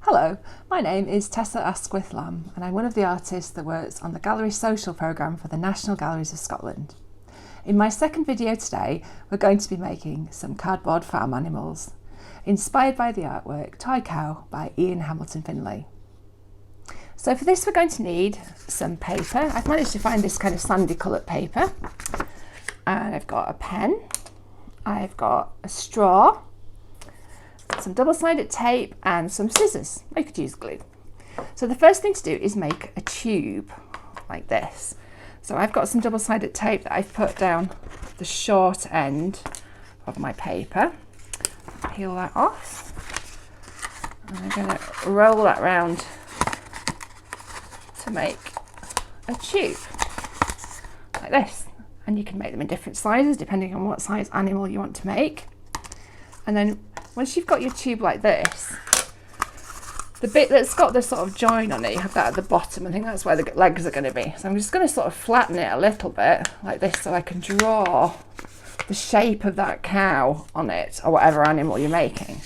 Hello, my name is Tessa Asquith-Lamb and I'm one of the artists that works on the Gallery Social programme for the National Galleries of Scotland. In my second video today, we're going to be making some cardboard farm animals, inspired by the artwork Toy Cow by Ian Hamilton Finlay. So for this we're going to need some paper. I've managed to find this kind of sandy coloured paper, and I've got a pen, I've got a straw, some double-sided tape and some scissors. I could use glue. So the first thing to do is make a tube like this. So I've got some double-sided tape that I've put down the short end of my paper. Peel that off. And I'm going to roll that round to make a tube like this. And you can make them in different sizes depending on what size animal you want to make. And then once you've got your tube like this, the bit that's got the sort of join on it, you have that at the bottom. I think that's where the legs are going to be. So I'm just going to sort of flatten it a little bit like this so I can draw the shape of that cow on it, or whatever animal you're making.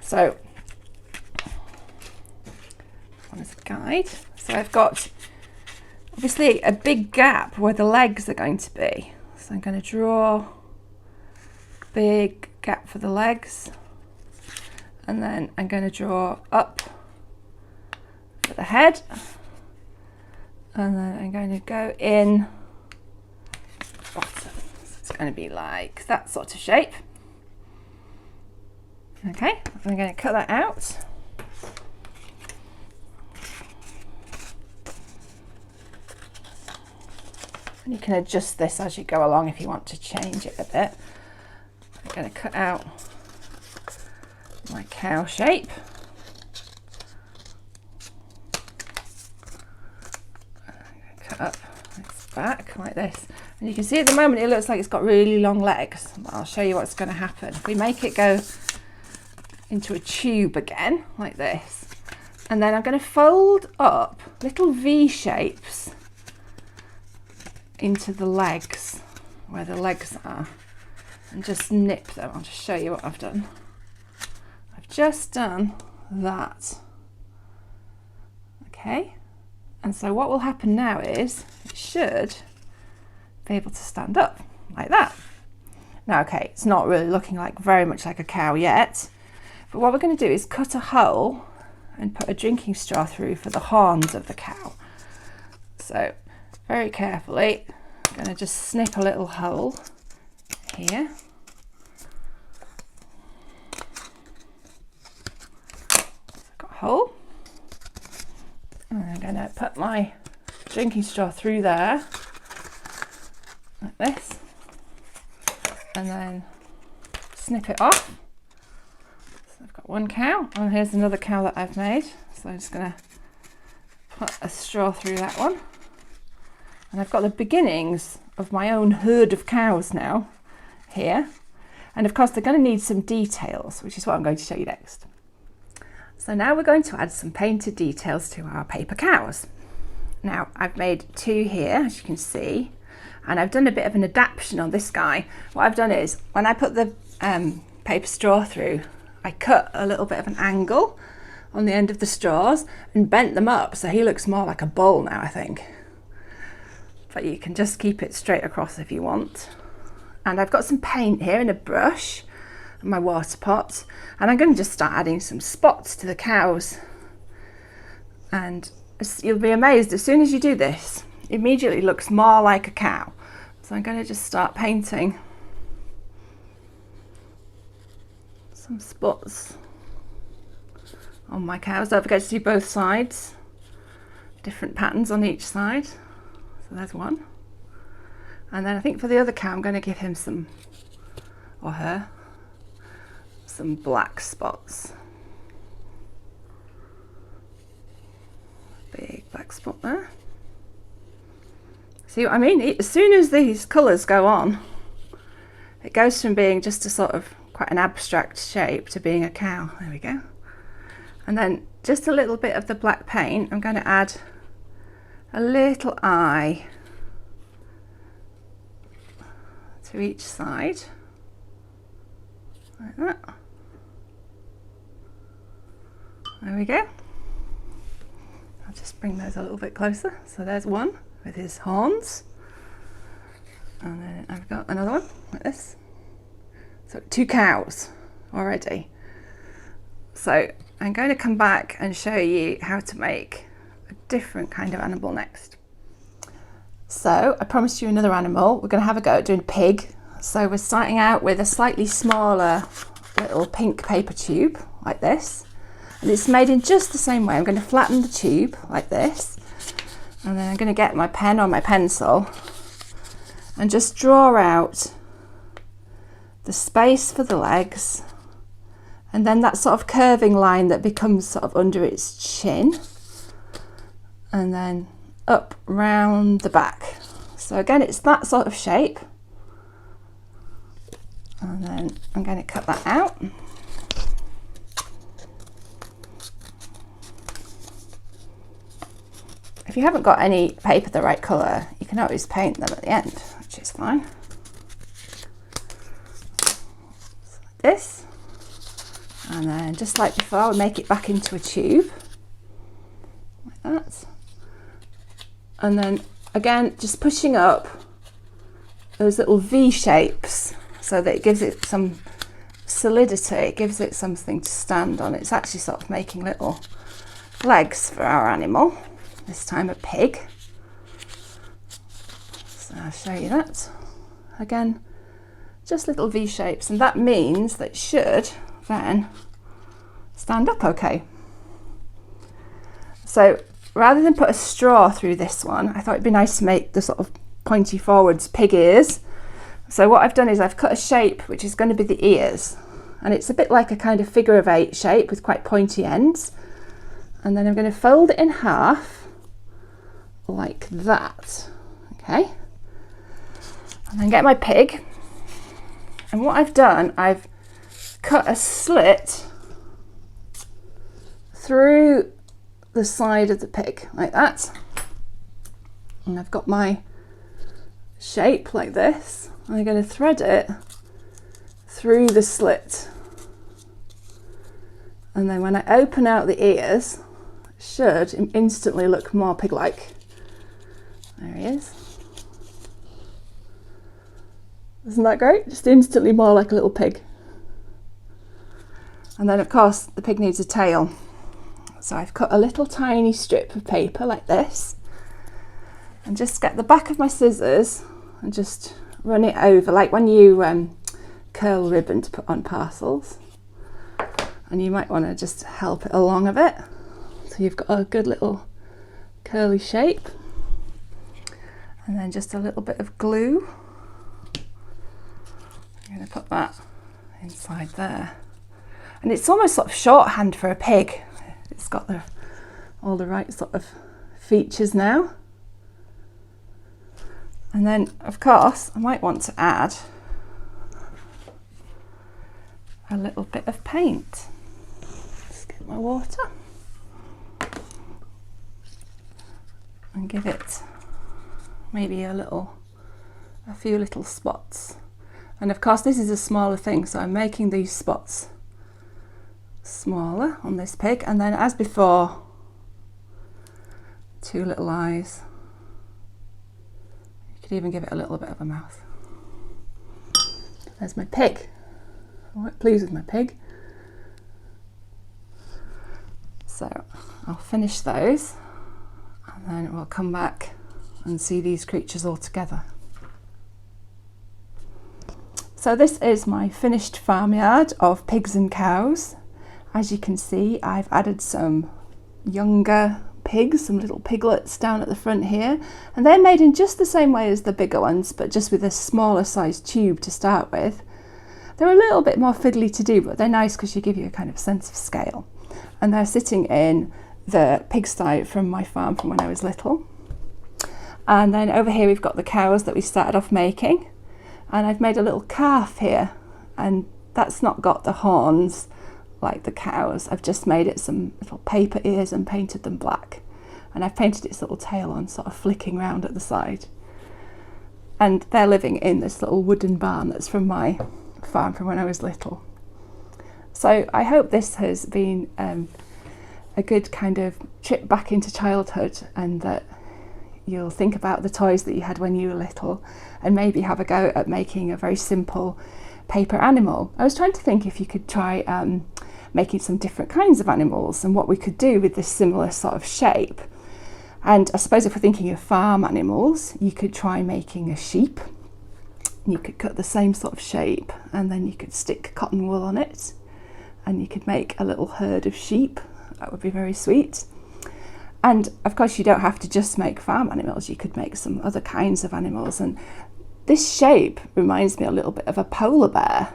So, one is a guide. So I've got obviously a big gap where the legs are going to be. So I'm going to draw a big gap for the legs. And then I'm going to draw up for the head, and then I'm going to go in the bottom. So it's going to be like that sort of shape. Okay, I'm going to cut that out. And you can adjust this as you go along if you want to change it a bit. I'm going to cut out my cow shape. Cut up its back like this. And you can see at the moment it looks like it's got really long legs. But I'll show you what's going to happen. If we make it go into a tube again, like this, and then I'm going to fold up little V shapes into the legs, where the legs are, and just nip them. I'll just show you what I've done. Just done that. Okay, and so what will happen now is it should be able to stand up like that. Now, okay, it's not really looking like very much like a cow yet, but what we're going to do is cut a hole and put a drinking straw through for the horns of the cow. So very carefully, I'm going to just snip a little hole here. Hole, and I'm going to put my drinking straw through there like this, and then snip it off. So I've got one cow, and here's another cow that I've made, so I'm just going to put a straw through that one, and I've got the beginnings of my own herd of cows now here, and of course they're going to need some details, which is what I'm going to show you next. So now we're going to add some painted details to our paper cows. Now I've made two here, as you can see, and I've done a bit of an adaptation on this guy. What I've done is, when I put the paper straw through, I cut a little bit of an angle on the end of the straws and bent them up, so he looks more like a bowl now, I think. But you can just keep it straight across if you want. And I've got some paint here in a brush, my water pot, and I'm going to just start adding some spots to the cows, and you'll be amazed as soon as you do this, it immediately looks more like a cow. So I'm going to just start painting some spots on my cows. Don't forget to do both sides, different patterns on each side. So there's one, and then I think for the other cow I'm going to give him some, or her, some black spots. Big black spot there. See what I mean? As soon as these colours go on, it goes from being just a sort of quite an abstract shape to being a cow. There we go. And then just a little bit of the black paint, I'm going to add a little eye to each side. like that. There we go. I'll just bring those a little bit closer. So there's one with his horns. And then I've got another one like this. So 2 cows already. So I'm going to come back and show you how to make a different kind of animal next. So I promised you another animal. We're going to have a go at doing a pig. So we're starting out with a slightly smaller little pink paper tube like this. And it's made in just the same way. I'm going to flatten the tube like this. And then I'm going to get my pen or my pencil and just draw out the space for the legs. And then that sort of curving line that becomes sort of under its chin. And then up round the back. So again, it's that sort of shape. And then I'm going to cut that out. If you haven't got any paper the right colour, you can always paint them at the end, which is fine. So like this. And then just like before, I'll make it back into a tube. Like that. And then again, just pushing up those little V shapes so that it gives it some solidity, it gives it something to stand on. It's actually sort of making little legs for our animal, this time a pig. So I'll show you that. Again, just little V shapes, and that means that it should then stand up okay. So rather than put a straw through this one, I thought it'd be nice to make the sort of pointy forwards pig ears. So what I've done is I've cut a shape which is going to be the ears, and it's a bit like a kind of figure of 8 shape with quite pointy ends. And then I'm going to fold it in half like that, okay? And then get my pig, and what I've done, I've cut a slit through the side of the pig like that, and I've got my shape like this. I'm going to thread it through the slit, and then when I open out the ears, it should instantly look more pig-like. There he is. Isn't that great? Just instantly more like a little pig. And then of course the pig needs a tail. So I've cut a little tiny strip of paper like this, and just get the back of my scissors and just run it over, like when you curl ribbon to put on parcels. And you might want to just help it along a bit, so you've got a good little curly shape. And then just a little bit of glue. I'm going to put that inside there. And it's almost sort of shorthand for a pig. It's got all the right sort of features now. And then, of course, I might want to add a little bit of paint. Just get my water and give it maybe a few little spots. And of course, this is a smaller thing, so I'm making these spots smaller on this pig. And then, as before, 2 little eyes. You could even give it a little bit of a mouth. There's my pig. I'm quite pleased with my pig. So I'll finish those, and then we'll come back and see these creatures all together. So this is my finished farmyard of pigs and cows. As you can see, I've added some younger pigs, some little piglets down at the front here, and they're made in just the same way as the bigger ones, but just with a smaller size tube to start with. They're a little bit more fiddly to do, but they're nice because you give you a kind of sense of scale. And they're sitting in the pigsty from my farm from when I was little. And then over here we've got the cows that we started off making, and I've made a little calf here, and that's not got the horns like the cows. I've just made it some little paper ears and painted them black, and I've painted its little tail on, sort of flicking round at the side. And they're living in this little wooden barn that's from my farm from when I was little. So I hope this has been a good kind of trip back into childhood, and that you'll think about the toys that you had when you were little and maybe have a go at making a very simple paper animal. I was trying to think if you could try making some different kinds of animals and what we could do with this similar sort of shape. And I suppose if we're thinking of farm animals, you could try making a sheep. You could cut the same sort of shape, and then you could stick cotton wool on it, and you could make a little herd of sheep. That would be very sweet. And of course you don't have to just make farm animals, you could make some other kinds of animals. And this shape reminds me a little bit of a polar bear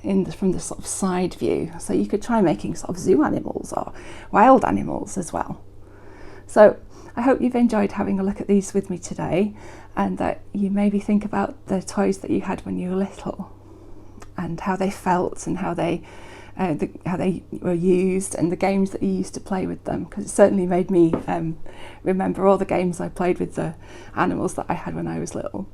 from the sort of side view. So you could try making sort of zoo animals or wild animals as well. So I hope you've enjoyed having a look at these with me today, and that you maybe think about the toys that you had when you were little and how they felt and how they were used, and the games that you used to play with them, because it certainly made me remember all the games I played with the animals that I had when I was little.